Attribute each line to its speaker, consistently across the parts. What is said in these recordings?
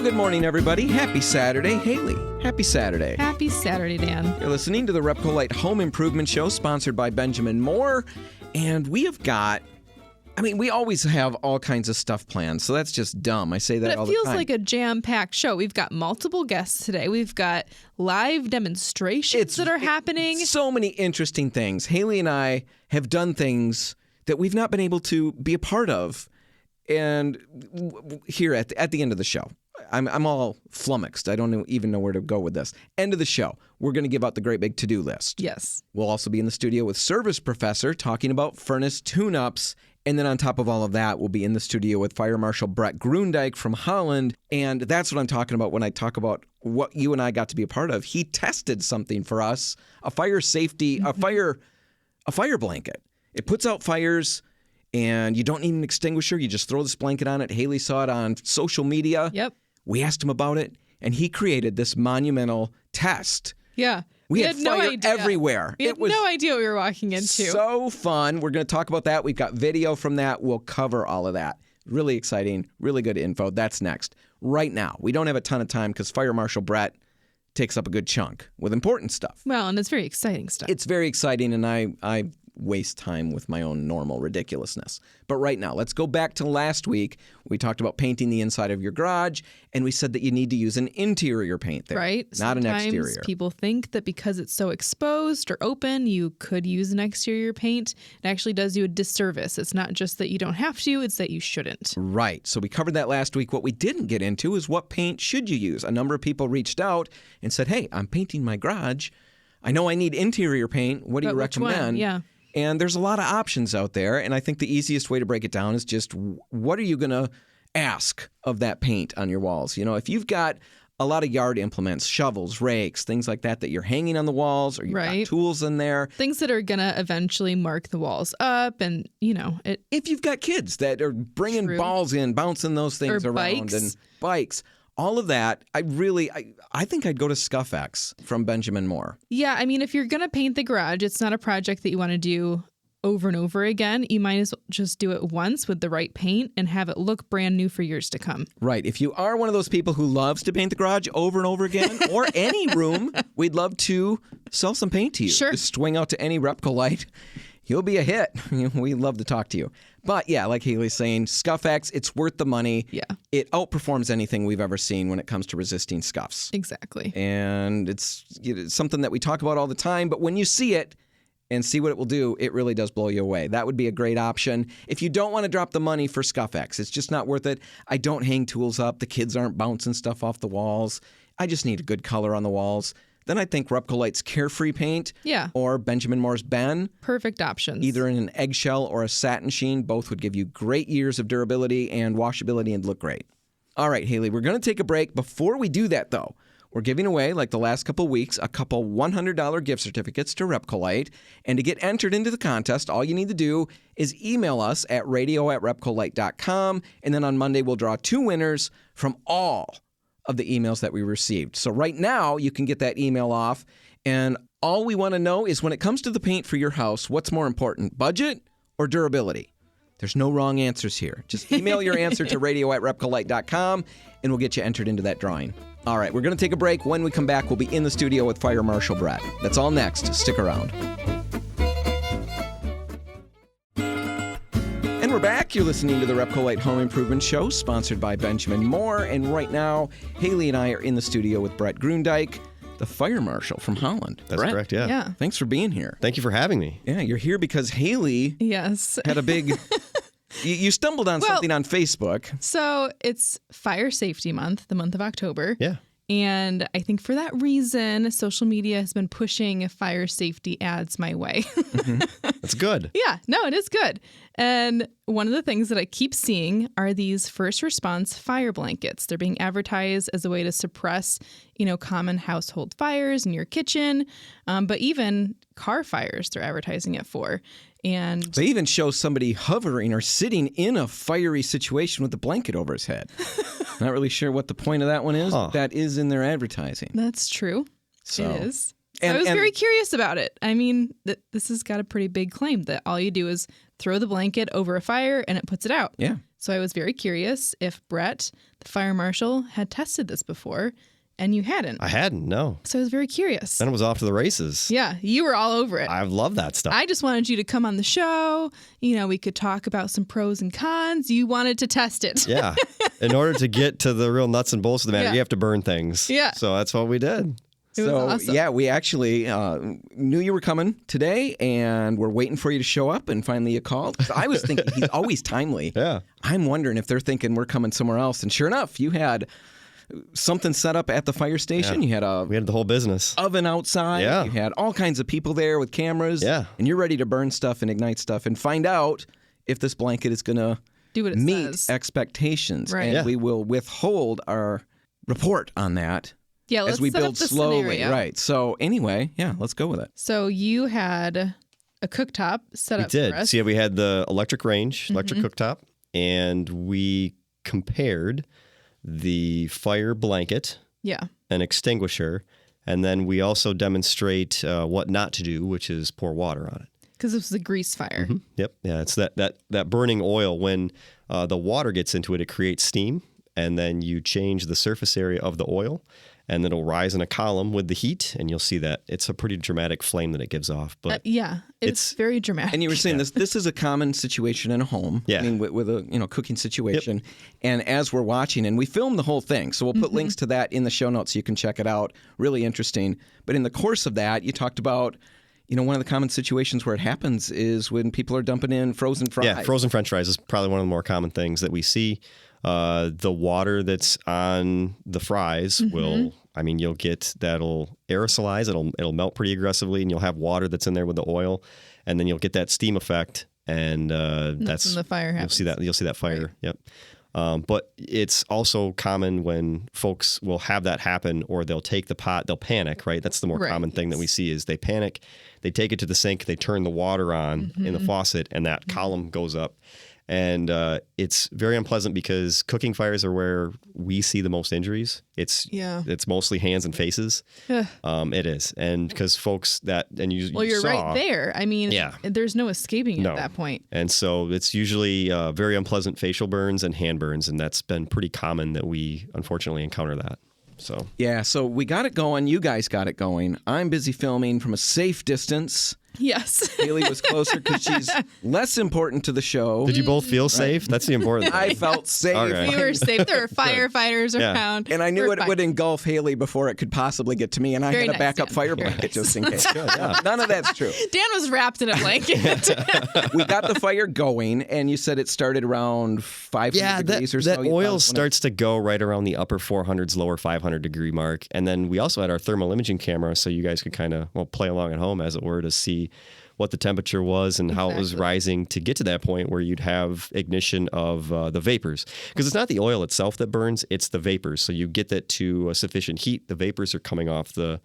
Speaker 1: good morning, everybody. Happy Saturday. Haley, happy Saturday.
Speaker 2: Happy Saturday, Dan.
Speaker 1: You're listening to the RepcoLite Home Improvement Show, sponsored by Benjamin Moore. And we have got, we always have all kinds of stuff planned, so that's just dumb. I say that all the time.
Speaker 2: But it feels like a jam-packed show. We've got multiple guests today. We've got live demonstrations that are happening.
Speaker 1: So many interesting things. Haley and I have done things that we've not been able to be a part of. And here at the end of the show, I'm all flummoxed. I don't even know where to go with this. End of the show, we're going to give out the great big to-do list.
Speaker 2: Yes.
Speaker 1: We'll also be in the studio with Service Professor talking about furnace tune-ups. And then on top of all of that, we'll be in the studio with Fire Marshal Bret Groendyke from Holland. And that's what I'm talking about when I talk about what you and I got to be a part of. He tested something for us, a fire safety, a fire blanket. It puts out fires. And you don't need an extinguisher. You just throw this blanket on it. Haley saw it on social media.
Speaker 2: Yep.
Speaker 1: We asked him about it, and he created this monumental test.
Speaker 2: Yeah.
Speaker 1: We had
Speaker 2: no
Speaker 1: fire
Speaker 2: idea.
Speaker 1: everywhere.
Speaker 2: We had no idea what we were walking into.
Speaker 1: So fun. We're going to talk about that. We've got video from that. We'll cover all of that. Really exciting, really good info. That's next. Right now, we don't have a ton of time because Fire Marshal Bret takes up a good chunk with important stuff.
Speaker 2: Well, and it's very exciting stuff.
Speaker 1: It's very exciting, and I waste time with my own normal ridiculousness. But right now, let's go back to last week. We talked about painting the inside of your garage, and we said that you need to use an interior paint there,
Speaker 2: right?
Speaker 1: Not an exterior.
Speaker 2: Sometimes people think that because it's so exposed or open, you could use an exterior paint. It actually does you a disservice. It's not just that you don't have to, it's that you shouldn't.
Speaker 1: Right. So we covered that last week. What we didn't get into is what paint should you use. A number of people reached out and said, hey, I'm painting my garage. I know I need interior paint. What do you recommend?
Speaker 2: One? Yeah.
Speaker 1: And there's a lot of options out there, and I think the easiest way to break it down is just what are you going to ask of that paint on your walls? You know, if you've got a lot of yard implements, shovels, rakes, things like that you're hanging on the walls, or you've got tools in there.
Speaker 2: Things that are going to eventually mark the walls up, and,
Speaker 1: If you've got kids that are bringing balls in, bouncing those things around, and bikes. All of that, I think I'd go to ScuffX from Benjamin Moore.
Speaker 2: Yeah, if you're going to paint the garage, it's not a project that you want to do over and over again. You might as well just do it once with the right paint and have it look brand new for years to come.
Speaker 1: Right. If you are one of those people who loves to paint the garage over and over again, or any room, we'd love to sell some paint to you.
Speaker 2: Sure.
Speaker 1: Just swing out to any RepcoLite. You'll be a hit. We'd love to talk to you. But yeah, like Haley's saying, ScuffX, it's worth the money.
Speaker 2: Yeah.
Speaker 1: It outperforms anything we've ever seen when it comes to resisting scuffs.
Speaker 2: Exactly.
Speaker 1: And it's something that we talk about all the time, but when you see it and see what it will do, it really does blow you away. That would be a great option. If you don't want to drop the money for ScuffX, it's just not worth it. I don't hang tools up. The kids aren't bouncing stuff off the walls. I just need a good color on the walls. Then I think RepcoLite's Carefree paint or Benjamin Moore's Ben.
Speaker 2: Perfect options.
Speaker 1: Either in an eggshell or a satin sheen. Both would give you great years of durability and washability and look great. All right, Haley, we're going to take a break. Before we do that, though, we're giving away, like the last couple weeks, a couple $100 gift certificates to RepcoLite. And to get entered into the contest, all you need to do is email us at radio@repcolite.com. And then on Monday, we'll draw 2 winners from all of the emails that we received. So right now, you can get that email off. And all we want to know is when it comes to the paint for your house, what's more important, budget or durability? There's no wrong answers here. Just email your answer to radio@repcolite.com, and we'll get you entered into that drawing. All right, we're going to take a break. When we come back, we'll be in the studio with Fire Marshal Bret. That's all next. Stick around. And we're back. You're listening to the RepcoLite Home Improvement Show, sponsored by Benjamin Moore. And right now, Haley and I are in the studio with Bret Groendyke, the Fire Marshal from Holland.
Speaker 3: That's
Speaker 1: Bret,
Speaker 3: correct, yeah.
Speaker 1: Thanks for being here.
Speaker 3: Thank you for having me.
Speaker 1: Yeah, you're here because Haley had a big... You stumbled on something on Facebook.
Speaker 2: So it's Fire Safety Month, the month of October.
Speaker 3: Yeah.
Speaker 2: And I think for that reason, social media has been pushing fire safety ads my way.
Speaker 3: That's good.
Speaker 2: Yeah, no, it is good. And one of the things that I keep seeing are these first response fire blankets. They're being advertised as a way to suppress, common household fires in your kitchen, but even car fires they're advertising it for. And
Speaker 1: they even show somebody hovering or sitting in a fiery situation with a blanket over his head. Not really sure what the point of that one is. But that is in their advertising.
Speaker 2: That's true.
Speaker 1: So,
Speaker 2: it is. I was very curious about it. This has got a pretty big claim that all you do is throw the blanket over a fire and it puts it out.
Speaker 1: Yeah.
Speaker 2: So I was very curious if Bret, the fire marshal, had tested this before, and you hadn't.
Speaker 3: I hadn't, no.
Speaker 2: So I was very curious.
Speaker 3: Then it was off to the races.
Speaker 2: Yeah, you were all over it.
Speaker 3: I love that stuff.
Speaker 2: I just wanted you to come on the show. We could talk about some pros and cons. You wanted to test it.
Speaker 3: Yeah. In order to get to the real nuts and bolts of the matter,
Speaker 2: Yeah.
Speaker 3: you have to burn things.
Speaker 2: Yeah.
Speaker 3: So that's what we did.
Speaker 2: It was awesome.
Speaker 1: yeah, we actually knew you were coming today, and we're waiting for you to show up, and finally you called. 'Cause I was thinking he's always timely.
Speaker 3: Yeah.
Speaker 1: I'm wondering if they're thinking we're coming somewhere else. And sure enough, you had something set up at the fire station.
Speaker 3: Yeah.
Speaker 1: You had
Speaker 3: We had the whole business.
Speaker 1: oven outside.
Speaker 3: Yeah.
Speaker 1: You had all kinds of people there with cameras.
Speaker 3: Yeah.
Speaker 1: And you're ready to burn stuff and ignite stuff and find out if this blanket is going to
Speaker 2: Do what it
Speaker 1: meet
Speaker 2: says.
Speaker 1: expectations.
Speaker 2: Right.
Speaker 1: And
Speaker 3: Yeah.
Speaker 1: we will withhold our report on that
Speaker 2: Yeah, let's
Speaker 1: as we
Speaker 2: set
Speaker 1: build
Speaker 2: up the
Speaker 1: slowly.
Speaker 2: scenario.
Speaker 1: Right. So anyway, yeah, let's go with it.
Speaker 2: So you had a cooktop set
Speaker 3: We
Speaker 2: up
Speaker 3: did.
Speaker 2: for us.
Speaker 3: So yeah, we had the electric range, electric cooktop, and we compared the fire blanket,
Speaker 2: Yeah.
Speaker 3: an extinguisher, and then we also demonstrate what not to do, which is pour water on it.
Speaker 2: Because this was a grease fire.
Speaker 3: Yep. Yeah, it's that burning oil. When the water gets into it, it creates steam, and then you change the surface area of the oil, and it'll rise in a column with the heat, and you'll see that it's a pretty dramatic flame that it gives off. But
Speaker 2: Yeah, it's very dramatic.
Speaker 1: And you were saying this is a common situation in a home.
Speaker 3: Yeah.
Speaker 1: I mean, with a cooking situation. And as we're watching, and we filmed the whole thing, so we'll put links to that in the show notes so you can check it out. Really interesting. But in the course of that, you talked about, one of the common situations where it happens is when people are dumping in frozen fries.
Speaker 3: yeah, frozen French fries is probably one of the more common things that we see. The water that's on the fries you'll get that'll aerosolize. It'll melt pretty aggressively, and you'll have water that's in there with the oil, and then you'll get that steam effect, and that's
Speaker 2: when the fire happens.
Speaker 3: You'll see that fire. Yep. But it's also common when folks will have that happen, or they'll take the pot, they'll panic, right? That's the more common thing that we see is they panic, they take it to the sink, they turn the water on in the faucet, and that column goes up. And it's very unpleasant because cooking fires are where we see the most injuries. It's mostly hands and faces. It is. And because folks
Speaker 2: you're
Speaker 3: saw,
Speaker 2: right there. I mean, there's no escaping it at that point.
Speaker 3: And so it's usually very unpleasant facial burns and hand burns. And that's been pretty common that we unfortunately encounter that. So
Speaker 1: Yeah, so we got it going. You guys got it going. I'm busy filming from a safe distance.
Speaker 2: Yes.
Speaker 1: Haley was closer because she's less important to the show.
Speaker 3: did you both feel safe? That's the important thing.
Speaker 1: I felt safe.
Speaker 3: All right.
Speaker 2: We were safe. There were firefighters around.
Speaker 1: And I knew
Speaker 2: We're
Speaker 1: it
Speaker 2: fine.
Speaker 1: would engulf Haley before it could possibly get to me, and I
Speaker 2: Very
Speaker 1: had a
Speaker 2: nice,
Speaker 1: backup
Speaker 2: Dan.
Speaker 1: fire
Speaker 2: Very
Speaker 1: blanket
Speaker 2: nice.
Speaker 1: just in case. None of that's true.
Speaker 2: Dan was wrapped in a blanket.
Speaker 1: We got the fire going, and you said it started around 500 degrees or so.
Speaker 3: That
Speaker 1: You
Speaker 3: oil
Speaker 1: found
Speaker 3: starts to go right around the upper 400s, lower 500 degree mark. And then we also had our thermal imaging camera, so you guys could kind of play along at home, as it were, to see what the temperature was and how it was rising to get to that point where you'd have ignition of the vapors. Because it's not the oil itself that burns, it's the vapors. So you get that to a sufficient heat, the vapors are coming off the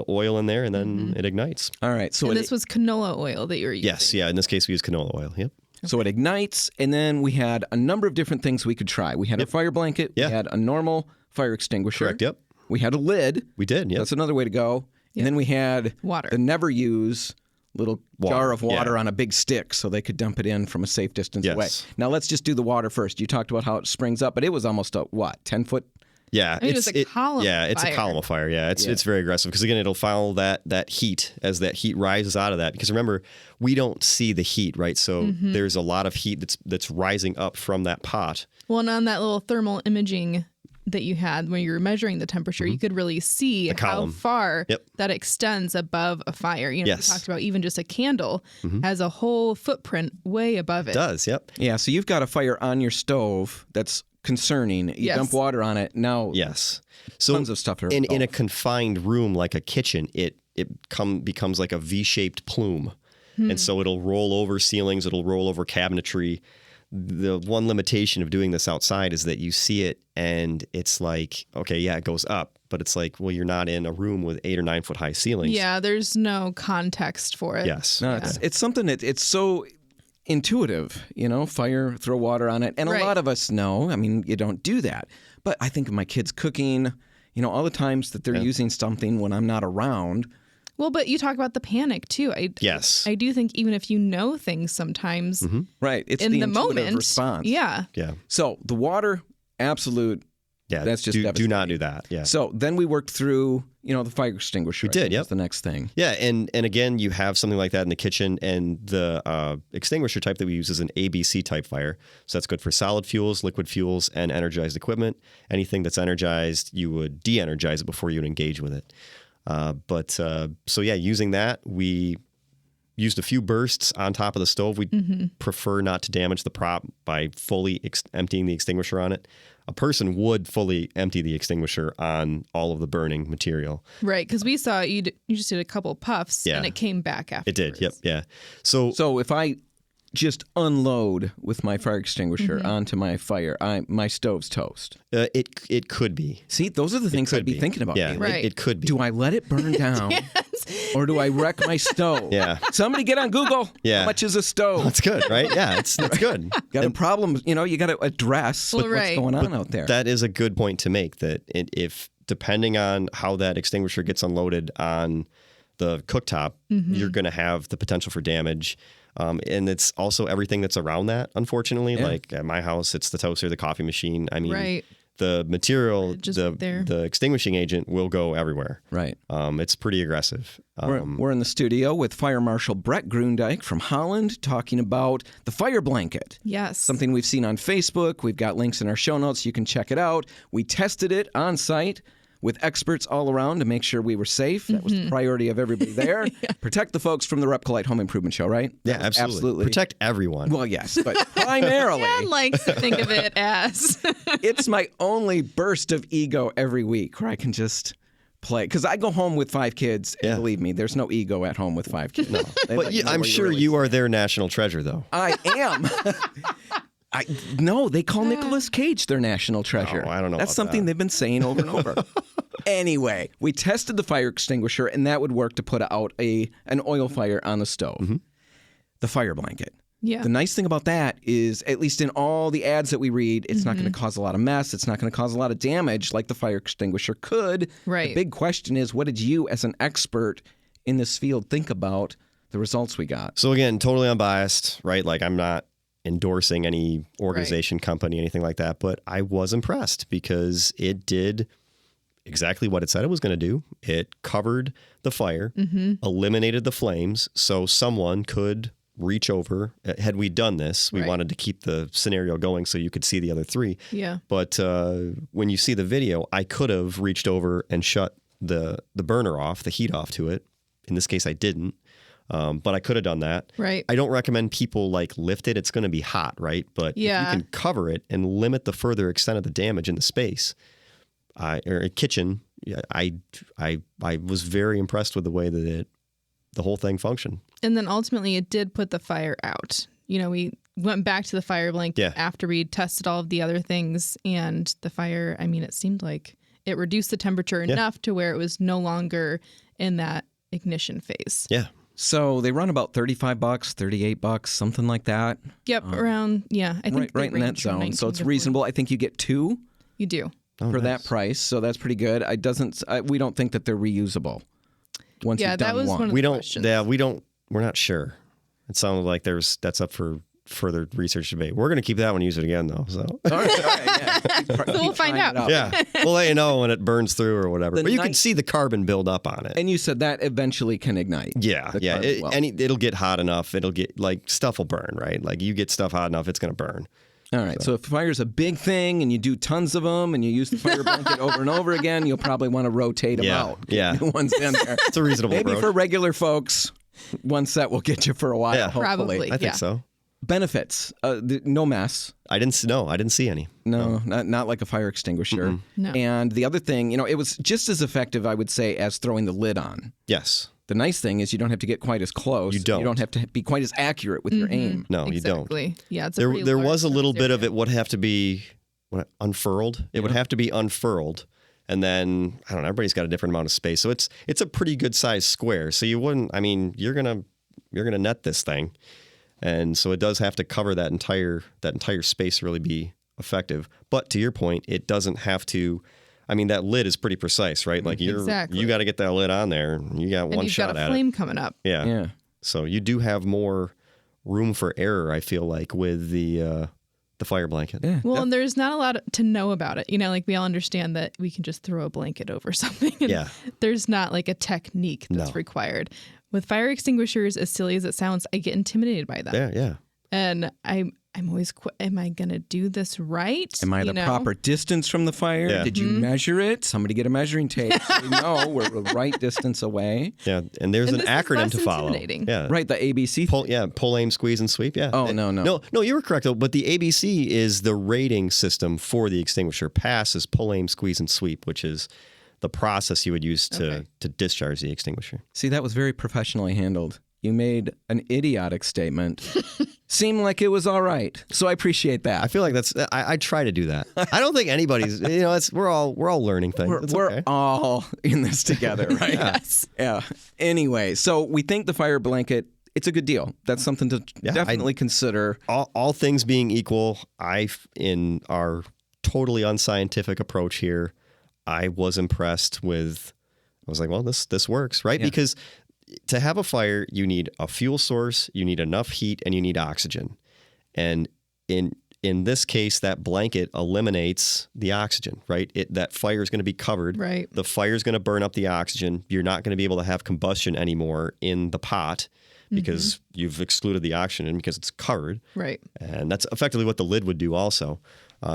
Speaker 3: oil in there, and then it ignites.
Speaker 1: All right. So
Speaker 2: And this was canola oil that you were using.
Speaker 3: Yes, yeah. In this case, we use canola oil. Yep.
Speaker 1: So it ignites, and then we had a number of different things we could try. We had a fire blanket.
Speaker 3: Yeah.
Speaker 1: We had a normal fire extinguisher.
Speaker 3: Correct, yep.
Speaker 1: We had a lid.
Speaker 3: We did, yep.
Speaker 1: That's another way to go. And then we had
Speaker 2: Water.
Speaker 1: the never use little
Speaker 3: Water,
Speaker 1: jar of water
Speaker 3: yeah.
Speaker 1: on a big stick so they could dump it in from a safe distance away.
Speaker 3: Yes.
Speaker 1: Now let's just do the water first. You talked about how it springs up, but it was almost a, 10-foot?
Speaker 3: Yeah,
Speaker 2: mean, it's a column
Speaker 3: Yeah,
Speaker 2: of
Speaker 3: it's
Speaker 2: fire.
Speaker 3: a column of fire. Yeah, it's very aggressive because again, it'll follow that heat as that heat rises out of that. Because remember, we don't see the heat, right? So there's a lot of heat that's rising up from that pot.
Speaker 2: Well, and on that little thermal imaging that you had when you were measuring the temperature, you could really see how
Speaker 3: column.
Speaker 2: far
Speaker 3: Yep.
Speaker 2: that extends above a fire. You know,
Speaker 3: Yes.
Speaker 2: we talked about even just a candle has a whole footprint way above it.
Speaker 3: It does. Yep.
Speaker 1: Yeah, so you've got a fire on your stove that's concerning. You
Speaker 2: Yes.
Speaker 1: dump water on it. Now,
Speaker 3: Yes. So
Speaker 1: tons of stuff are
Speaker 3: in a
Speaker 1: involved.
Speaker 3: confined room like a kitchen, it becomes like a V-shaped plume, and so it'll roll over ceilings. It'll roll over cabinetry. The one limitation of doing this outside is that you see it and it's like, okay, yeah, it goes up, but it's like, well, you're not in a room with 8 or 9 foot high ceilings.
Speaker 2: Yeah, there's no context for it.
Speaker 3: Yes.
Speaker 1: No, it's something that it's so intuitive, fire, throw water on it. And
Speaker 2: Right.
Speaker 1: a lot of us know, I mean, you don't do that. But I think of my kids cooking, all the times that they're using something when I'm not around,
Speaker 2: Well, but you talk about the panic too.
Speaker 3: Yes.
Speaker 2: I do think even if you know things sometimes,
Speaker 1: Right. It's
Speaker 2: in the
Speaker 1: intuitive
Speaker 2: moment
Speaker 1: response.
Speaker 2: Yeah.
Speaker 1: So the water, absolute.
Speaker 3: Yeah.
Speaker 1: That's just
Speaker 3: do not do that. Yeah.
Speaker 1: So then we worked through, the fire extinguisher.
Speaker 3: We did,
Speaker 1: was the next thing.
Speaker 3: Yeah, and again, you have something like that in the kitchen, and the extinguisher type that we use is an ABC type fire. So that's good for solid fuels, liquid fuels, and energized equipment. Anything that's energized, you would de-energize it before you would engage with it. So using that, we used a few bursts on top of the stove. We prefer not to damage the prop by fully emptying the extinguisher on it. A person would fully empty the extinguisher on all of the burning material.
Speaker 2: Right, because we saw you just did a couple puffs and it came back afterwards.
Speaker 3: It did, yep, yeah. So
Speaker 1: if I just unload with my fire extinguisher onto my fire, my stove's toast.
Speaker 3: It could be.
Speaker 1: See, those are the things I'd be thinking about.
Speaker 3: Yeah,
Speaker 2: right.
Speaker 3: It could be.
Speaker 1: Do I let it burn down? Or do I wreck my stove?
Speaker 3: Yeah.
Speaker 1: Somebody get on Google.
Speaker 3: Yeah.
Speaker 1: How much is a stove?
Speaker 3: That's good, right? Yeah, it's good.
Speaker 1: Got a problem, you got to address what's going on out there.
Speaker 3: That is a good point to make, that if depending on how that extinguisher gets unloaded on the cooktop, you're going to have the potential for damage. And it's also everything that's around that, unfortunately. Yeah. Like at my house, it's the toaster, the coffee machine. I mean, the material, the extinguishing agent will go everywhere.
Speaker 1: Right.
Speaker 3: It's pretty aggressive.
Speaker 1: We're in the studio with Fire Marshal Bret Groendyke from Holland talking about the fire blanket.
Speaker 2: Yes.
Speaker 1: Something we've seen on Facebook. We've got links in our show notes. You can check it out. We tested it on site with experts all around to make sure we were safe. That was the priority of everybody there. Protect the folks from the RepcoLite Home Improvement Show, right?
Speaker 3: Yeah, absolutely. Protect everyone.
Speaker 1: Well, yes, but primarily.
Speaker 2: Dan likes to think of it as.
Speaker 1: It's my only burst of ego every week where I can just play. Because I go home with 5 kids, and believe me, there's no ego at home with 5 kids. No.
Speaker 3: But I'm sure you are their national treasure, though.
Speaker 1: I am. No, they call Nicolas Cage their national treasure.
Speaker 3: Oh, I don't know.
Speaker 1: That's something they've been saying over and over. Anyway, we tested the fire extinguisher, and that would work to put out an oil fire on the stove. The fire blanket.
Speaker 2: Yeah.
Speaker 1: The nice thing about that is, at least in all the ads that we read, it's not going to cause a lot of mess. It's not going to cause a lot of damage like the fire extinguisher could.
Speaker 2: Right.
Speaker 1: The big question is, what did you, as an expert in this field, think about the results we got?
Speaker 3: So again, totally unbiased, right? Like, I'm not endorsing any organization, company, anything like that, but I was impressed because it did exactly what it said it was going to do. It covered the fire, eliminated the flames, so someone could reach over. Had we done this, we wanted to keep the scenario going so you could see the other 3.
Speaker 2: Yeah.
Speaker 3: But when you see the video, I could have reached over and shut the burner off, the heat off to it. In this case, I didn't. But I could have done that.
Speaker 2: Right.
Speaker 3: I don't recommend people lift it. It's going to be hot, right? But if you can cover it and limit the further extent of the damage in the space, or a kitchen, I was very impressed with the way that the whole thing functioned.
Speaker 2: And then ultimately, it did put the fire out. We went back to the fire blanket after we tested all of the other things, and the fire. I mean, it seemed like it reduced the temperature enough to where it was no longer in that ignition phase.
Speaker 3: Yeah.
Speaker 1: So they run about $35, $38, something like that.
Speaker 2: Yep, around, I think
Speaker 1: right in that zone. So it's reasonable. I think you get 2.
Speaker 2: You do.
Speaker 1: For that price, so that's pretty good. We don't think that they're reusable. Once you've done
Speaker 2: that was one of the questions.
Speaker 3: We're not sure. It sounded like that's up for further research debate. We're going to keep that one and use it again, though. So
Speaker 1: all right,
Speaker 2: so we'll find out.
Speaker 3: Yeah, we'll let you know when it burns through or whatever. But you can see the carbon build up on it.
Speaker 1: And you said that eventually can ignite.
Speaker 3: Yeah. It'll get hot enough. It'll get stuff will burn, right? Like you get stuff hot enough, it's going to burn.
Speaker 1: All right. So if fire's a big thing and you do tons of them and you use the fire blanket over and over again, you'll probably want to rotate them out. Get new ones in there.
Speaker 3: It's a reasonable
Speaker 1: Maybe
Speaker 3: approach.
Speaker 1: For regular folks, one set will get you for a while.
Speaker 3: Yeah.
Speaker 1: Hopefully.
Speaker 2: Probably.
Speaker 3: I think so.
Speaker 1: Benefits. No mess.
Speaker 3: I didn't see any.
Speaker 1: No. Not like a fire extinguisher.
Speaker 2: No.
Speaker 1: And the other thing, it was just as effective, I would say, as throwing the lid on.
Speaker 3: Yes.
Speaker 1: The nice thing is you don't have to get quite as close.
Speaker 3: You don't.
Speaker 1: You don't have to be quite as accurate with your aim.
Speaker 3: No, you don't.
Speaker 2: Exactly. Yeah, it's
Speaker 3: there was a little bit of it would have to be unfurled. It would have to be unfurled. And then, I don't know, everybody's got a different amount of space. So it's a pretty good sized square. So you wouldn't, you're going to net this thing. And so it does have to cover that entire space to really be effective. But to your point, it doesn't have to I mean, that lid is pretty precise, right? Like you got to get that lid on there. You got one shot at it.
Speaker 2: And you've got a flame coming up.
Speaker 3: Yeah. So you do have more room for error, I feel like, with the fire blanket.
Speaker 2: Yeah. Well, and there's not a lot to know about it. Like we all understand that we can just throw a blanket over something. And there's not like a technique that's required. With fire extinguishers, as silly as it sounds, I get intimidated by them.
Speaker 3: Yeah.
Speaker 2: And I'm always, am I going to do this right?
Speaker 1: Am I the proper distance from the fire?
Speaker 3: Yeah.
Speaker 1: Did you measure it? Somebody get a measuring tape so we know we're the right distance away.
Speaker 3: Yeah, and there's an acronym to follow.
Speaker 2: Yeah.
Speaker 1: Right, the ABC.
Speaker 3: Pull, aim, squeeze, and sweep. Yeah.
Speaker 1: Oh, no.
Speaker 3: No, you were correct, though. But the ABC is the rating system for the extinguisher. Pass is pull, aim, squeeze, and sweep, which is the process you would use to discharge the extinguisher.
Speaker 1: See, that was very professionally handled. You made an idiotic statement. Seemed like it was all right. So I appreciate that.
Speaker 3: I feel like I try to do that. I don't think anybody's, we're all learning things.
Speaker 1: We're all in this together, right?
Speaker 2: Yes.
Speaker 1: Yeah. Anyway, so we think the fire blanket, it's a good deal. That's something to definitely consider.
Speaker 3: All things being equal, in our totally unscientific approach here, I was impressed with, I was like, well, this works, right? Yeah. Because to have a fire, you need a fuel source, you need enough heat, and you need oxygen. And in this case, that blanket eliminates the oxygen, right? That fire is going to be covered.
Speaker 2: Right.
Speaker 3: The fire is going to burn up the oxygen. You're not going to be able to have combustion anymore in the pot because you've excluded the oxygen because it's covered.
Speaker 2: Right.
Speaker 3: And that's effectively what the lid would do also.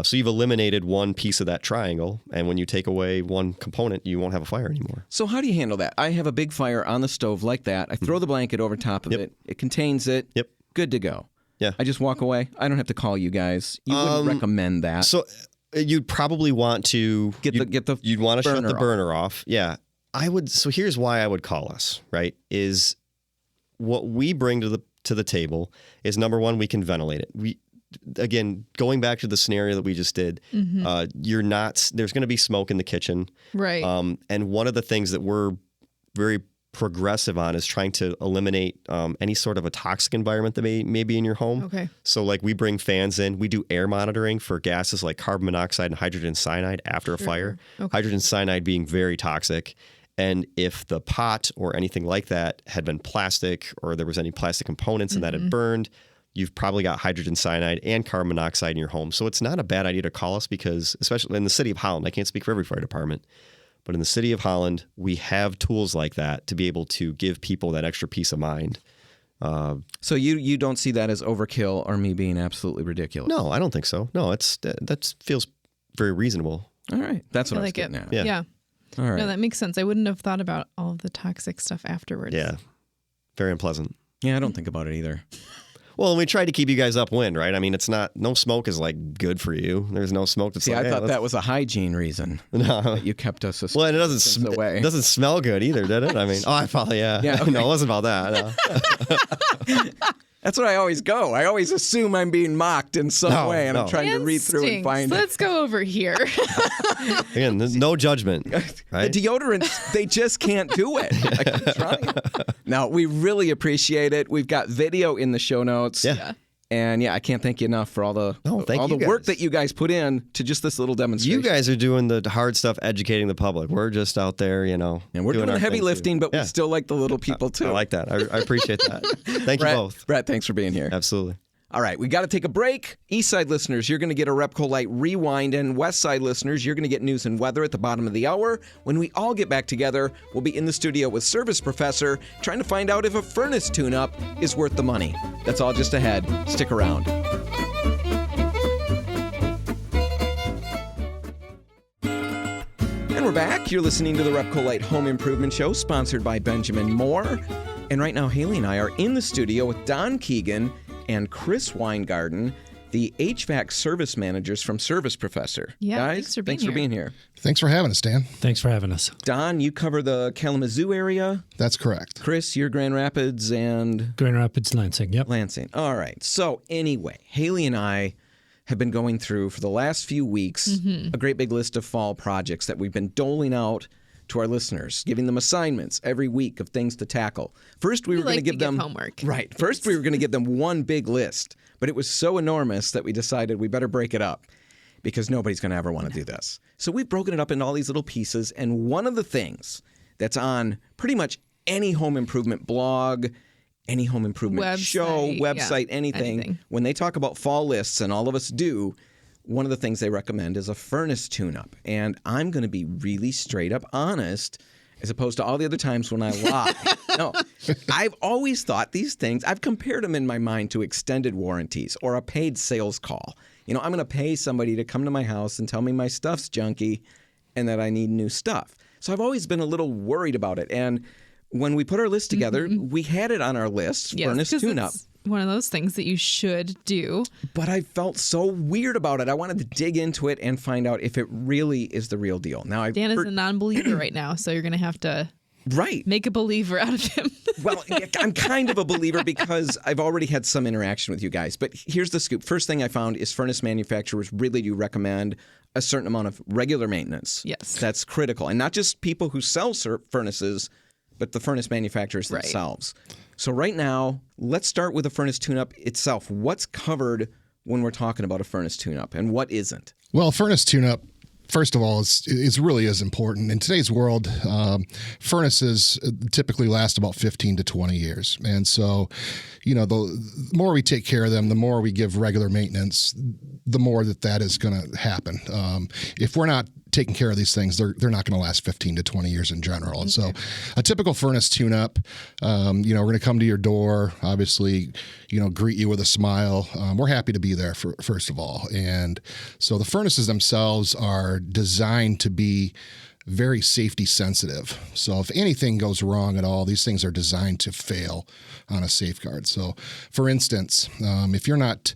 Speaker 3: So you've eliminated one piece of that triangle, and when you take away one component, you won't have a fire anymore.
Speaker 1: So how do you handle that? I have a big fire on the stove like that. I throw the blanket over top of it. It contains it.
Speaker 3: Yep.
Speaker 1: Good to go.
Speaker 3: Yeah.
Speaker 1: I just walk away. I don't have to call you guys. You wouldn't recommend that.
Speaker 3: So you'd probably want to you'd want to shut the burner off. Yeah. I would. So here's why I would call us, right? Is what we bring to the table is, number one, we can ventilate it. Again, going back to the scenario that we just did, there's going to be smoke in the kitchen.
Speaker 2: Right.
Speaker 3: And one of the things that we're very progressive on is trying to eliminate any sort of a toxic environment that may be in your home.
Speaker 2: Okay.
Speaker 3: So like we bring fans in, we do air monitoring for gases like carbon monoxide and hydrogen cyanide after a fire. Okay. Hydrogen cyanide being very toxic. And if the pot or anything like that had been plastic or there was any plastic components and that had burned, you've probably got hydrogen cyanide and carbon monoxide in your home. So it's not a bad idea to call us because, especially in the city of Holland, I can't speak for every fire department, but in the city of Holland, we have tools like that to be able to give people that extra peace of mind.
Speaker 1: So you don't see that as overkill or me being absolutely ridiculous?
Speaker 3: No, I don't think so. No, that feels very reasonable.
Speaker 1: All right. That's what I was getting at.
Speaker 2: Yeah.
Speaker 1: All right.
Speaker 2: No, that makes sense. I wouldn't have thought about all of the toxic stuff afterwards.
Speaker 3: Yeah. Very unpleasant.
Speaker 1: Yeah, I don't think about it either.
Speaker 3: Well, we tried to keep you guys upwind, right? I mean, no smoke is like good for you. There's no smoke that's
Speaker 1: I thought that was a hygiene reason.
Speaker 3: No.
Speaker 1: That you kept us
Speaker 3: well, and it doesn't smell good either, did it? I mean, I probably, yeah. Okay. No, it wasn't about that. No.
Speaker 1: That's where I always go. I always assume I'm being mocked in some way, and I'm trying to read through and find it.
Speaker 2: Let's go over here.
Speaker 3: Again, there's no judgment. Right?
Speaker 1: The deodorants, they just can't do it. I keep trying. Now, we really appreciate it. We've got video in the show notes.
Speaker 3: Yeah.
Speaker 1: And I can't thank you enough for all the work that you guys put in to just this little demonstration.
Speaker 3: You guys are doing the hard stuff, educating the public. We're just out there,
Speaker 1: And we're doing the heavy lifting, but we still like the little people too.
Speaker 3: I like that. I appreciate that. Thank you both.
Speaker 1: Brett, thanks for being here.
Speaker 3: Absolutely.
Speaker 1: All right, we got to take a break. East Side listeners, you're going to get a RepcoLite Rewind, and West Side listeners, you're going to get news and weather at the bottom of the hour. When we all get back together, we'll be in the studio with Service Professor trying to find out if a furnace tune-up is worth the money. That's all just ahead. Stick around. And we're back. You're listening to the RepcoLite Home Improvement Show, sponsored by Benjamin Moore. And right now, Haley and I are in the studio with Don Keegan and Chris Weingarten, the HVAC service managers from Service Professor.
Speaker 2: Yeah,
Speaker 1: guys, thanks for being here.
Speaker 4: Thanks for having us, Dan.
Speaker 5: Thanks for having us.
Speaker 1: Don, you cover the Kalamazoo area.
Speaker 4: That's correct.
Speaker 1: Chris, you're Grand Rapids and...
Speaker 5: Grand Rapids, Lansing, yep.
Speaker 1: Lansing. All right. So anyway, Haley and I have been going through for the last few weeks a great big list of fall projects that we've been doling out to our listeners, giving them assignments every week of things to tackle. First, we were going to give them
Speaker 2: homework.
Speaker 1: Right. First, we were going to give them one big list, but it was so enormous that we decided we better break it up. because nobody's going to ever want to do this. So we've broken it up into all these little pieces. And one of the things that's on pretty much any home improvement blog, any home improvement show, website, anything, when they talk about fall lists, and all of us do, one of the things they recommend is a furnace tune-up. And I'm going to be really straight up honest, as opposed to all the other times when I lie. No, I've always thought these things, I've compared them in my mind to extended warranties or a paid sales call. I'm going to pay somebody to come to my house and tell me my stuff's junky and that I need new stuff. So I've always been a little worried about it. And when we put our list together, we had it on our list, furnace tune-up.
Speaker 2: One of those things that you should do.
Speaker 1: But I felt so weird about it. I wanted to dig into it and find out if it really is the real deal. Now,
Speaker 2: Dan is a non-believer right now, so you're going to have to make a believer out of him.
Speaker 1: Well, I'm kind of a believer because I've already had some interaction with you guys. But here's the scoop. First thing I found is furnace manufacturers really do recommend a certain amount of regular maintenance.
Speaker 2: Yes.
Speaker 1: That's critical. And not just people who sell furnaces, but the furnace manufacturers themselves. So right now, let's start with the furnace tune-up itself. What's covered when we're talking about a furnace tune-up, and what isn't?
Speaker 4: Well, furnace tune-up, first of all, is really is important. In today's world, furnaces typically last about 15 to 20 years. And so, the more we take care of them, the more we give regular maintenance, the more that is going to happen. If we're not taking care of these things, they're not going to last 15 to 20 years in general. And so a typical furnace tune-up, we're going to come to your door, obviously, greet you with a smile. We're happy to be there, first of all. And so the furnaces themselves are designed to be very safety sensitive. So if anything goes wrong at all, these things are designed to fail on a safeguard. So for instance, if you're not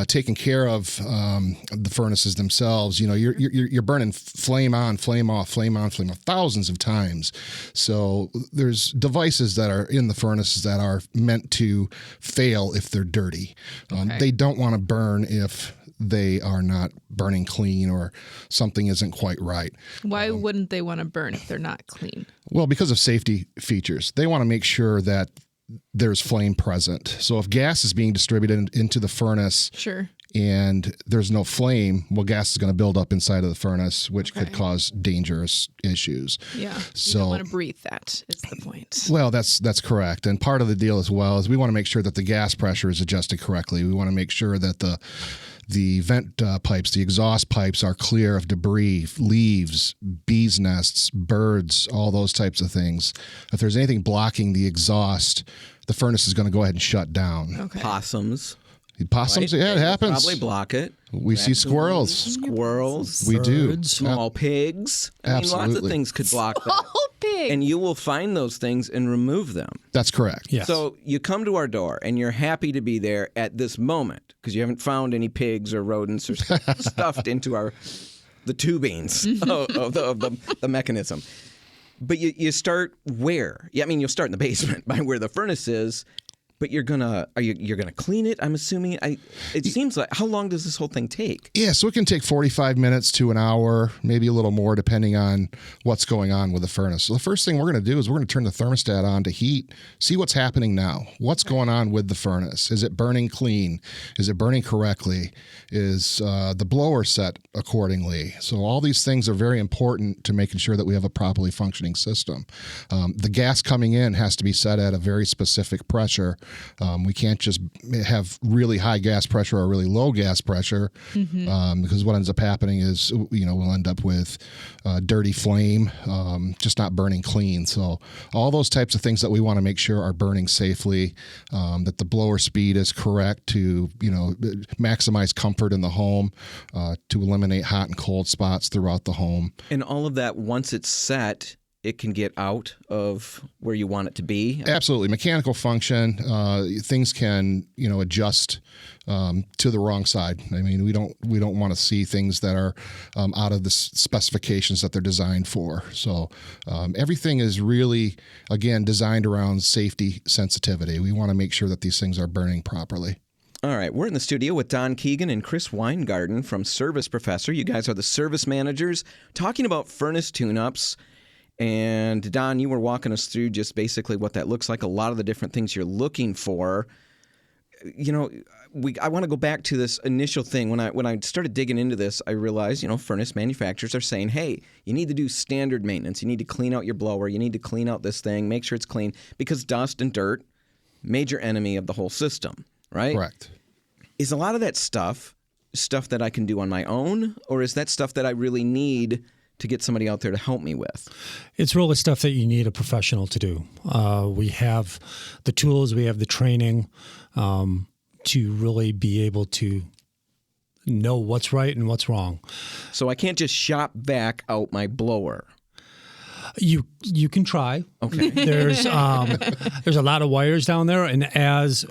Speaker 4: taking care of the furnaces themselves, you're burning flame on, flame off, flame on, flame off thousands of times. So there's devices that are in the furnaces that are meant to fail if they're dirty. They don't want to burn if they are not burning clean or something isn't quite right.
Speaker 2: Why wouldn't they want to burn if they're not clean?
Speaker 4: Well, because of safety features. They want to make sure that there's flame present. So if gas is being distributed into the furnace and there's no flame, well, gas is going to build up inside of the furnace, which could cause dangerous issues.
Speaker 2: Yeah,
Speaker 4: so
Speaker 2: you don't want to breathe that is the point.
Speaker 4: Well, that's correct. And part of the deal as well is we want to make sure that the gas pressure is adjusted correctly. We want to make sure that the vent pipes, the exhaust pipes are clear of debris, leaves, bees' nests, birds, all those types of things. If there's anything blocking the exhaust, the furnace is going to go ahead and shut down.
Speaker 1: Possums.
Speaker 4: Possums,
Speaker 1: right?
Speaker 4: it happens.
Speaker 1: Probably block it.
Speaker 4: We see squirrels.
Speaker 1: Squirrels.
Speaker 4: We do.
Speaker 1: Small pigs. I mean, lots of things could block that. And you will find those things and remove them.
Speaker 4: That's correct.
Speaker 5: Yes.
Speaker 1: So you come to our door and you're happy to be there at this moment because you haven't found any pigs or rodents or stuffed into the tubings of the mechanism. But you start where? Yeah, I mean, you'll start in the basement by where the furnace is. But you're gonna clean it? I'm assuming. It seems like, how long does this whole thing take?
Speaker 4: Yeah, so it can take 45 minutes to an hour, maybe a little more, depending on what's going on with the furnace. So the first thing we're going to do is we're going to turn the thermostat on to heat, see what's happening now. What's going on with the furnace? Is it burning clean? Is it burning correctly? Is the blower set accordingly? So all these things are very important to making sure that we have a properly functioning system. The gas coming in has to be set at a very specific pressure. We can't just have really high gas pressure or really low gas pressure, because what ends up happening is, we'll end up with dirty flame, just not burning clean. So all those types of things that we want to make sure are burning safely, that the blower speed is correct to, maximize comfort in the home, to eliminate hot and cold spots throughout the home.
Speaker 1: And all of that, once it's set, it can get out of where you want it to be.
Speaker 4: Absolutely. Mechanical function, things can, adjust to the wrong side. I mean, we don't want to see things that are out of the specifications that they're designed for. So everything is really, again, designed around safety sensitivity. We want to make sure that these things are burning properly.
Speaker 1: All right, we're in the studio with Don Keegan and Chris Weingarten from Service Professor. You guys are the service managers talking about furnace tune-ups. And Don, you were walking us through just basically what that looks like, a lot of the different things you're looking for. I want to go back to this initial thing. When I started digging into this, I realized, furnace manufacturers are saying, hey, you need to do standard maintenance. You need to clean out your blower. You need to clean out this thing, make sure it's clean, because dust and dirt, major enemy of the whole system, right?
Speaker 4: Correct.
Speaker 1: Is a lot of that stuff that I can do on my own, or is that stuff that I really need to get somebody out there to help me with?
Speaker 5: It's really stuff that you need a professional to do. We have the tools, we have the training to really be able to know what's right and what's wrong.
Speaker 1: So I can't just shop vac out my blower.
Speaker 5: You can try.
Speaker 1: Okay.
Speaker 5: There's a lot of wires down there, and as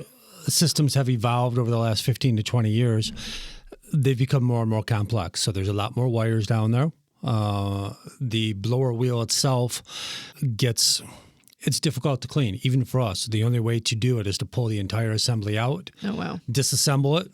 Speaker 5: systems have evolved over the last 15 to 20 years, they've become more and more complex. So there's a lot more wires down there. The blower wheel itself it's difficult to clean, even for us. The only way to do it is to pull the entire assembly out,
Speaker 2: Oh, wow.
Speaker 5: disassemble it,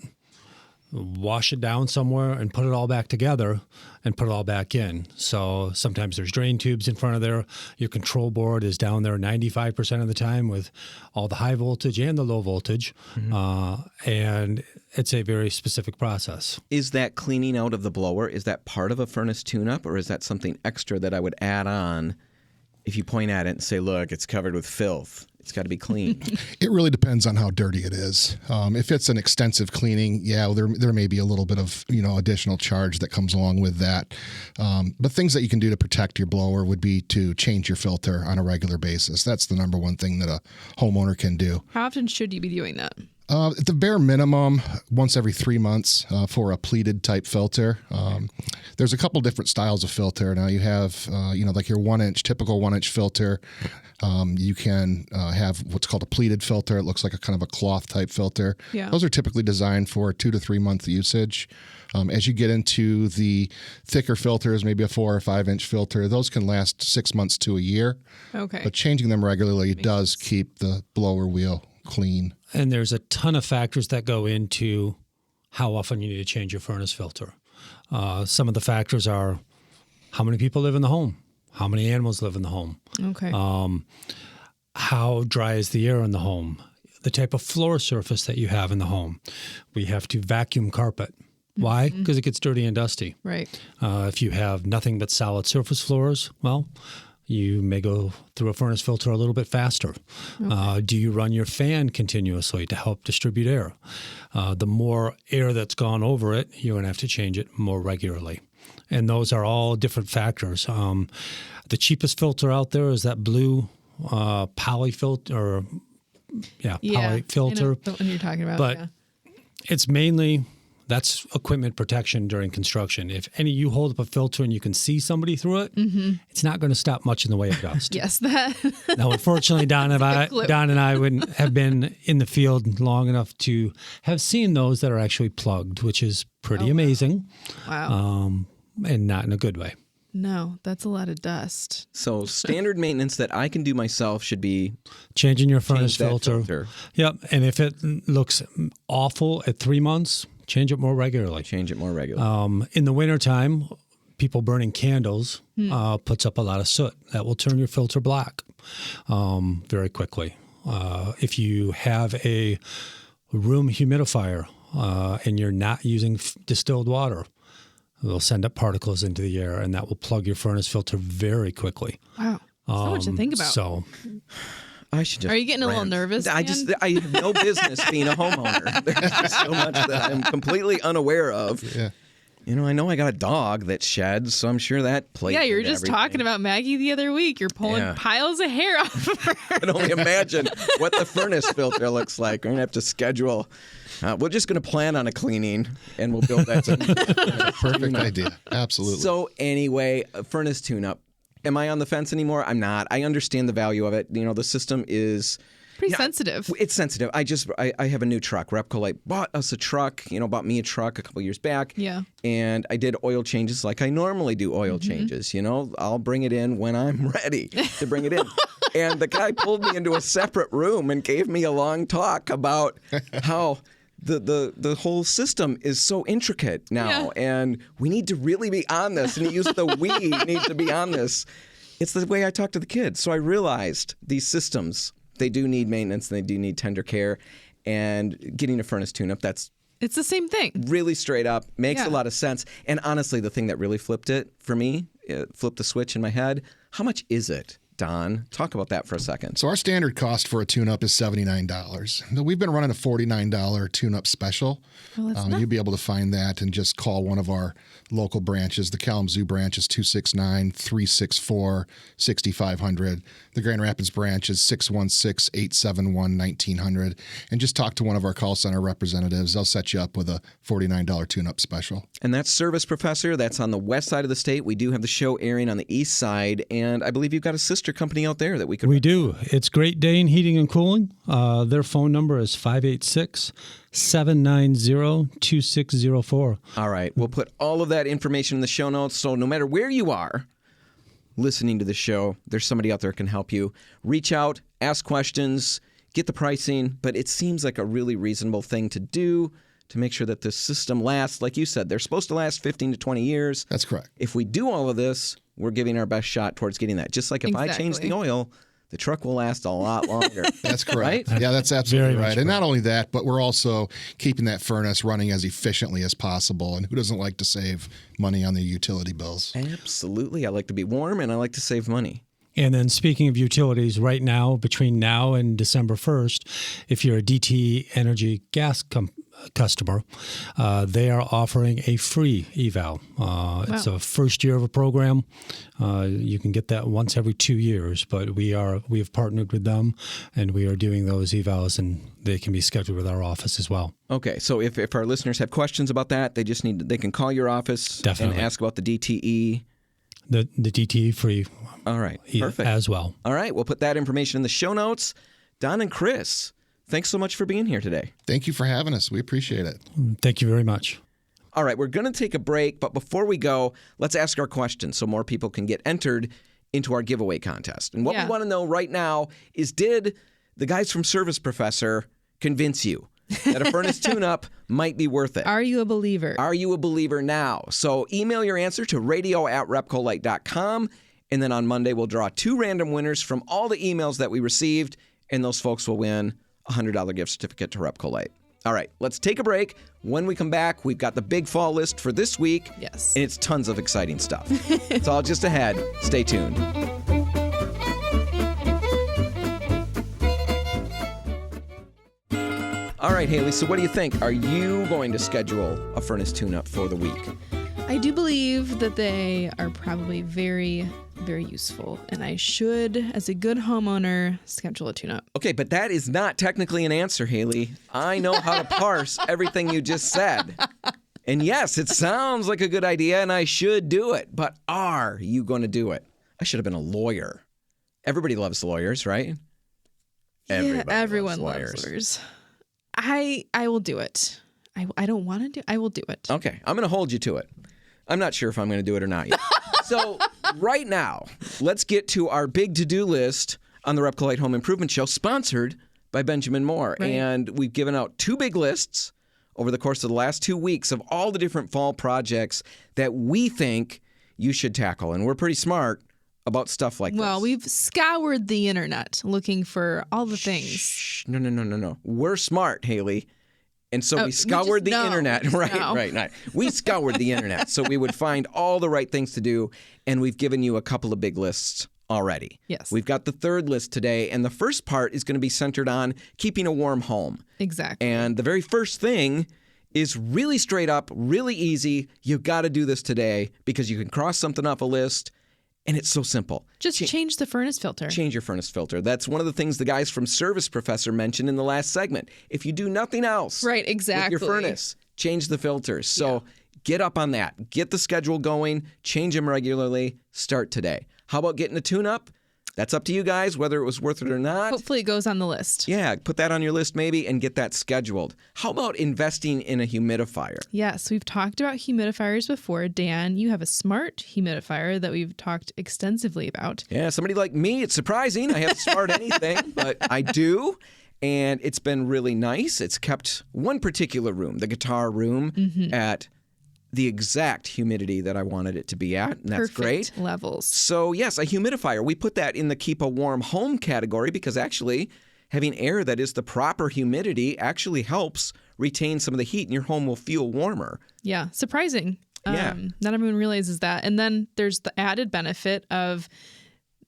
Speaker 5: wash it down somewhere, and put it all back together and put it all back in. So sometimes there's drain tubes in front of there. Your control board is down there 95% of the time with all the high voltage and the low voltage. And it's a very specific process.
Speaker 1: Is that cleaning out of the blower, is that part of a furnace tune-up, or is that something extra that I would add on if you point at it and say, look, it's covered with filth? It's got to be clean.
Speaker 4: It really depends on how dirty it is. If it's an extensive cleaning, there may be a little bit of additional charge that comes along with that. But things that you can do to protect your blower would be to change your filter on a regular basis. That's the number one thing that a homeowner can do.
Speaker 2: How often should you be doing that?
Speaker 4: At the bare minimum, once every 3 months for a pleated type filter. There's a couple different styles of filter. Now you have, like your typical 1-inch filter. You can have what's called a pleated filter. It looks like a kind of a cloth type filter.
Speaker 2: Yeah.
Speaker 4: Those are typically designed for 2 to 3 month usage. As you get into the thicker filters, maybe a 4 or 5-inch filter, those can last 6 months to a year.
Speaker 2: Okay.
Speaker 4: But changing them regularly does keep the blower wheel clean.
Speaker 5: And there's a ton of factors that go into how often you need to change your furnace filter. Some of the factors are how many people live in the home, how many animals live in the home,
Speaker 2: Okay.
Speaker 5: how dry is the air in the home, the type of floor surface that you have in the home. We have to vacuum carpet. Why? Because it gets dirty and dusty.
Speaker 2: Right.
Speaker 5: If you have nothing but solid surface floors, well, you may go through a furnace filter a little bit faster. Okay. Do you run your fan continuously to help distribute air? The more air that's gone over it, you're going to have to change it more regularly. And those are all different factors. The cheapest filter out there is that blue poly filter, poly filter.
Speaker 2: I know the one you're talking about.
Speaker 5: But it's mainly... that's equipment protection during construction. If you hold up a filter and you can see somebody through it, it's not going to stop much in the way of dust.
Speaker 2: Yes, that.
Speaker 5: Now, unfortunately, Don and I wouldn't have been in the field long enough to have seen those that are actually plugged, which is pretty amazing.
Speaker 2: Wow.
Speaker 5: And not in a good way.
Speaker 2: No, that's a lot of dust.
Speaker 1: So standard maintenance that I can do myself should be
Speaker 5: changing your furnace
Speaker 1: change that
Speaker 5: filter. Yep. And if it looks awful at 3 months, change it more regularly. In the wintertime, people burning candles puts up a lot of soot. That will turn your filter black very quickly. If you have a room humidifier and you're not using distilled water, it'll send up particles into the air, and that will plug your furnace filter very quickly.
Speaker 2: Wow. So much to think about.
Speaker 5: So...
Speaker 1: I should just.
Speaker 2: Are you getting a little nervous?
Speaker 1: I have no business being a homeowner. There's just so much that I'm completely unaware of.
Speaker 4: Yeah.
Speaker 1: I know I got a dog that sheds, so I'm sure that plays.
Speaker 2: Yeah, you were just talking about Maggie the other week. You're pulling piles of hair off of her.
Speaker 1: I can only imagine what the furnace filter looks like. We're going to have to schedule. We're just going to plan on a cleaning, and we'll build that.
Speaker 4: Perfect idea. Absolutely.
Speaker 1: So anyway, a furnace tune-up. Am I on the fence anymore? I'm not. I understand the value of it. The system is
Speaker 2: pretty sensitive.
Speaker 1: It's sensitive. I have a new truck. RepcoLite bought us a truck, bought me a truck a couple years back.
Speaker 2: Yeah.
Speaker 1: And I did oil changes like I normally do oil changes. I'll bring it in when I'm ready to bring it in. And the guy pulled me into a separate room and gave me a long talk about how the whole system is so intricate now, and we need to really be on this. And he used the "we" need to be on this. It's the way I talk to the kids. So I realized these systems, they do need maintenance, and they do need tender care. and getting a furnace tune-up.
Speaker 2: It's the same thing.
Speaker 1: Really straight up. Makes a lot of sense. And honestly, the thing that really flipped it for me, flipped the switch in my head, how much is it? Don, talk about that for a second.
Speaker 4: So our standard cost for a tune-up is $79. Now, we've been running a $49 tune-up special. You'll be able to find that and just call one of our local branches. The Kalamazoo branch is 269-364-6500. The Grand Rapids branch is 616-871-1900. And just talk to one of our call center representatives. They'll set you up with a $49 tune-up special.
Speaker 1: And that's Service Professor. That's on the west side of the state. We do have the show airing on the east side. And I believe you've got a sister company out there that we could...
Speaker 5: We do. It's Great Dane Heating and Cooling. Their phone number is 586-790-2604.
Speaker 1: All right. We'll put all of that information in the show notes. So no matter where you are listening to the show, there's somebody out there that can help you. Reach out, ask questions, get the pricing. But it seems like a really reasonable thing to do to make sure that the system lasts. Like you said, they're supposed to last 15 to 20 years.
Speaker 4: That's correct.
Speaker 1: If we do all of this, we're giving our best shot towards getting that. Just like if I change the oil, the truck will last a lot longer.
Speaker 4: That's correct.
Speaker 1: Right?
Speaker 4: Yeah, that's absolutely
Speaker 5: Very
Speaker 4: right. And not only that, but we're also keeping that furnace running as efficiently as possible. And who doesn't like to save money on their utility bills?
Speaker 1: Absolutely. I like to be warm and I like to save money.
Speaker 5: And then speaking of utilities, right now, between now and December 1st, if you're a DTE Energy gas customer, they are offering a free eval. It's a first year of a program. You can get that once every 2 years, but we have partnered with them, and we are doing those evals, and they can be scheduled with our office as well.
Speaker 1: Okay, so if our listeners have questions about that, they can call your office and ask about the DTE.
Speaker 5: The DTE free.
Speaker 1: All right, perfect.
Speaker 5: As well.
Speaker 1: All right, we'll put that information in the show notes. Don and Chris, thanks so much for being here today.
Speaker 4: Thank you for having us. We appreciate it.
Speaker 5: Thank you very much.
Speaker 1: All right, we're going to take a break, but before we go, let's ask our questions so more people can get entered into our giveaway contest. And what we want to know right now is, did the guys from Service Professor convince you that a furnace tune-up might be worth it?
Speaker 2: Are you a believer?
Speaker 1: Are you a believer now? So email your answer to radio@repcolite.com, and then on Monday we'll draw 2 random winners from all the emails that we received, and those folks will win a $100 gift certificate to RepcoLite. All right, let's take a break. When we come back, we've got the big fall list for this week.
Speaker 2: Yes.
Speaker 1: And it's tons of exciting stuff. It's all just ahead. Stay tuned. All right, Haley, so what do you think? Are you going to schedule a furnace tune-up for the week?
Speaker 2: I do believe that they are probably very, very useful, and I should, as a good homeowner, schedule a tune-up.
Speaker 1: Okay, but that is not technically an answer, Haley. I know how to parse everything you just said. And yes, it sounds like a good idea, and I should do it, but are you going to do it? I should have been a lawyer. Everybody loves lawyers, right?
Speaker 2: Everyone loves lawyers. I will do it. I don't want to do it. I will do it.
Speaker 1: Okay, I'm going to hold you to it. I'm not sure if I'm going to do it or not yet. So right now, let's get to our big to-do list on the RepcoLite Home Improvement Show, sponsored by Benjamin Moore.
Speaker 2: Right.
Speaker 1: And we've given out 2 big lists over the course of the last 2 weeks of all the different fall projects that we think you should tackle. And we're pretty smart about stuff like this.
Speaker 2: Well, we've scoured the internet looking for all the things.
Speaker 1: No. We're smart, Haley. And so we scoured the internet. Right. We scoured the internet so we would find all the right things to do. And we've given you a couple of big lists already.
Speaker 2: Yes.
Speaker 1: We've got the 3rd list today. And the first part is going to be centered on keeping a warm home.
Speaker 2: Exactly.
Speaker 1: And the very first thing is really straight up, really easy. You've got to do this today because you can cross something off a list. And it's so simple.
Speaker 2: Just change the furnace filter.
Speaker 1: Change your furnace filter. That's one of the things the guys from Service Professor mentioned in the last segment. If you do nothing else
Speaker 2: right, exactly.
Speaker 1: with your furnace, change the filters. So get up on that. Get the schedule going. Change them regularly. Start today. How about getting a tune-up? That's up to you guys, whether it was worth it or not.
Speaker 2: Hopefully it goes on the list.
Speaker 1: Yeah, put that on your list maybe and get that scheduled. How about investing in a humidifier?
Speaker 2: Yes, we've talked about humidifiers before. Dan, you have a smart humidifier that we've talked extensively about.
Speaker 1: Yeah, somebody like me, it's surprising. I haven't smart anything, but I do. And it's been really nice. It's kept one particular room, the guitar room, at the exact humidity that I wanted it to be at, and that's
Speaker 2: Perfect
Speaker 1: great.
Speaker 2: levels.
Speaker 1: So yes, a humidifier. We put that in the keep a warm home category because actually having air that is the proper humidity actually helps retain some of the heat, and your home will feel warmer.
Speaker 2: Yeah, surprising.
Speaker 1: Yeah.
Speaker 2: Not everyone realizes that. And then there's the added benefit of,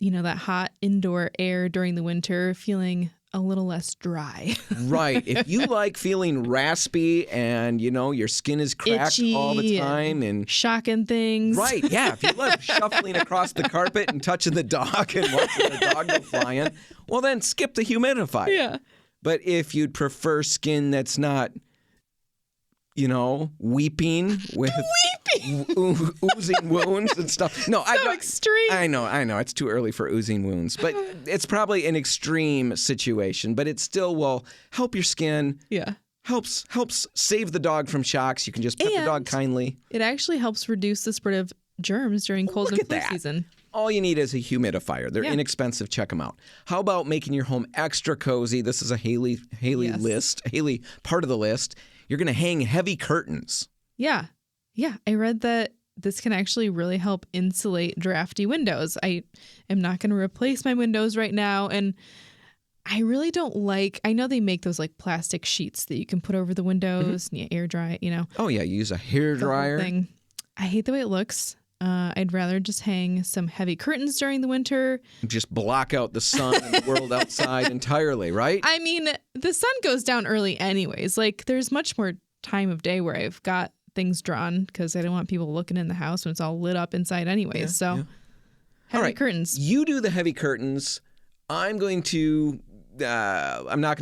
Speaker 2: that hot indoor air during the winter feeling a little less dry.
Speaker 1: Right. If you like feeling raspy and, your skin is cracked
Speaker 2: itchy
Speaker 1: all the time and
Speaker 2: shocking things.
Speaker 1: Right. Yeah. If you love shuffling across the carpet and touching the dog and watching the dog go flying, well, then skip the humidifier.
Speaker 2: Yeah.
Speaker 1: But if you'd prefer skin that's not, weeping with oozing wounds and stuff. No,
Speaker 2: extreme.
Speaker 1: I know. It's too early for oozing wounds, but it's probably an extreme situation, but it still will help your skin.
Speaker 2: Yeah.
Speaker 1: Helps save the dog from shocks. You can just pet the dog kindly.
Speaker 2: It actually helps reduce the spread of germs during cold and flu season.
Speaker 1: All you need is a humidifier. They're inexpensive. Check them out. How about making your home extra cozy? This is a Haley list. Haley part of the list. You're going to hang heavy curtains.
Speaker 2: Yeah. Yeah. I read that this can actually really help insulate drafty windows. I am not going to replace my windows right now. And I really don't I know they make those like plastic sheets that you can put over the windows and you air dry it,
Speaker 1: Oh, yeah. You use a hair dryer.
Speaker 2: Thing. I hate the way it looks. I'd rather just hang some heavy curtains during the winter.
Speaker 1: Just block out the sun and the world outside entirely, right?
Speaker 2: I mean, the sun goes down early anyways. Like, there's much more time of day where I've got things drawn because I don't want people looking in the house when it's all lit up inside anyways. Heavy curtains.
Speaker 1: You do the heavy curtains. I'm not going to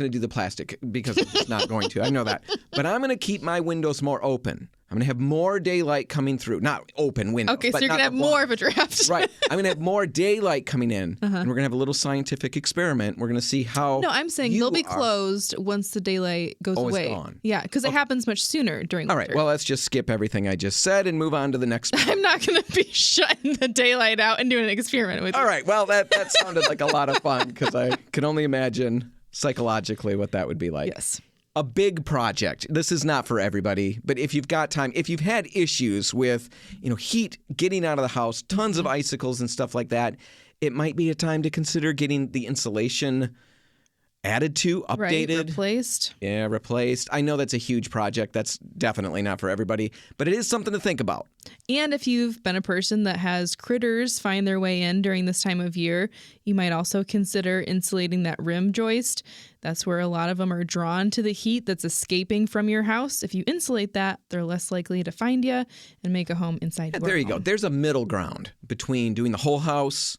Speaker 1: do the plastic because I'm just not going to. I know that. But I'm going to keep my windows more open. I'm going to have more daylight coming through. Not open windows.
Speaker 2: Okay, so you're going to have more of a draft.
Speaker 1: Right. I'm going to have more daylight coming in. And we're going to have a little scientific experiment. We're going to see how.
Speaker 2: No, I'm saying they'll be closed once the daylight goes away.
Speaker 1: It's gone.
Speaker 2: Yeah, because it happens much sooner during winter.
Speaker 1: All right. Well, let's just skip everything I just said and move on to the next one.
Speaker 2: I'm not going to be shutting the daylight out and doing an experiment with you.
Speaker 1: All right. Well, that sounded like a lot of fun because I can only imagine psychologically what that would be like.
Speaker 2: Yes.
Speaker 1: A big project. This is not for everybody, but if you've got time, if you've had issues with, heat getting out of the house, tons of icicles and stuff like that, it might be a time to consider getting the insulation added to, updated.
Speaker 2: Right, replaced.
Speaker 1: Yeah, replaced. I know that's a huge project. That's definitely not for everybody, but it is something to think about.
Speaker 2: And if you've been a person that has critters find their way in during this time of year, you might also consider insulating that rim joist. That's where a lot of them are drawn to the heat that's escaping from your house. If you insulate that, they're less likely to find you and make a home inside your home.
Speaker 1: There you go. There's a middle ground between doing the whole house,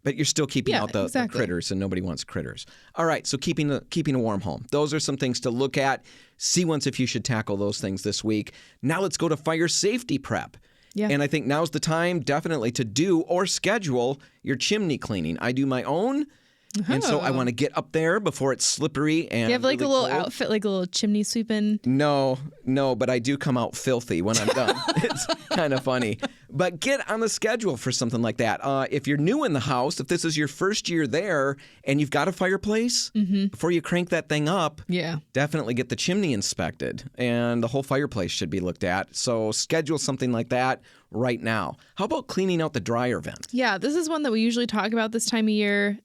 Speaker 1: but you're still keeping out the critters, and nobody wants critters. All right, so keeping a warm home. Those are some things to look at. See if you should tackle those things this week. Now let's go to fire safety prep.
Speaker 2: Yeah.
Speaker 1: And I think now's the time definitely to do or schedule your chimney cleaning. I do my own. And so I want to get up there before it's slippery and
Speaker 2: you have like
Speaker 1: really
Speaker 2: a little
Speaker 1: cold.
Speaker 2: outfit, like a little chimney sweeping?
Speaker 1: No, but I do come out filthy when I'm done. It's kind of funny. But get on the schedule for something like that. If you're new in the house, if this is your first year there and you've got a fireplace, before you crank that thing up, definitely get the chimney inspected. And the whole fireplace should be looked at. So schedule something like that right now. How about cleaning out the dryer vent?
Speaker 2: Yeah, this is one that we usually talk about this time of year.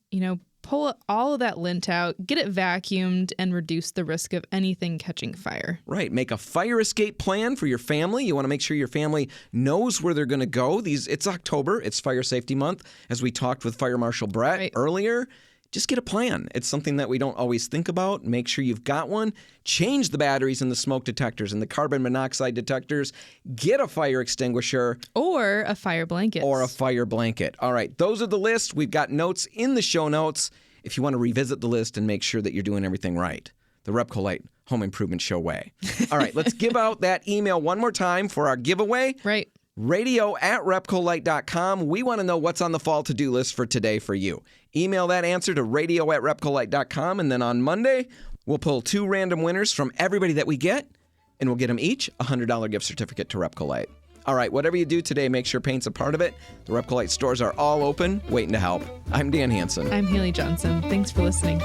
Speaker 2: Pull all of that lint out, get it vacuumed, and reduce the risk of anything catching fire.
Speaker 1: Right. Make a fire escape plan for your family. You want to make sure your family knows where they're going to go. It's October. It's Fire Safety Month. As we talked with Fire Marshal Bret earlier, just get a plan. It's something that we don't always think about. Make sure you've got one. Change the batteries in the smoke detectors and the carbon monoxide detectors. Get a fire extinguisher.
Speaker 2: Or a fire blanket.
Speaker 1: All right. Those are the lists. We've got notes in the show notes if you want to revisit the list and make sure that you're doing everything right. The RepcoLite Home Improvement Show way. All right. Let's give out that email one more time for our giveaway.
Speaker 2: Right.
Speaker 1: radio@repcolite.com. We want to know what's on the fall to-do list for today for you. Email that answer to radio@repcolite.com, and then on Monday, we'll pull 2 random winners from everybody that we get, and we'll get them each a $100 gift certificate to RepcoLite. All right, whatever you do today, make sure paint's a part of it. The RepcoLite stores are all open, waiting to help. I'm Dan Hansen.
Speaker 2: I'm Haley Johnson. Thanks for listening.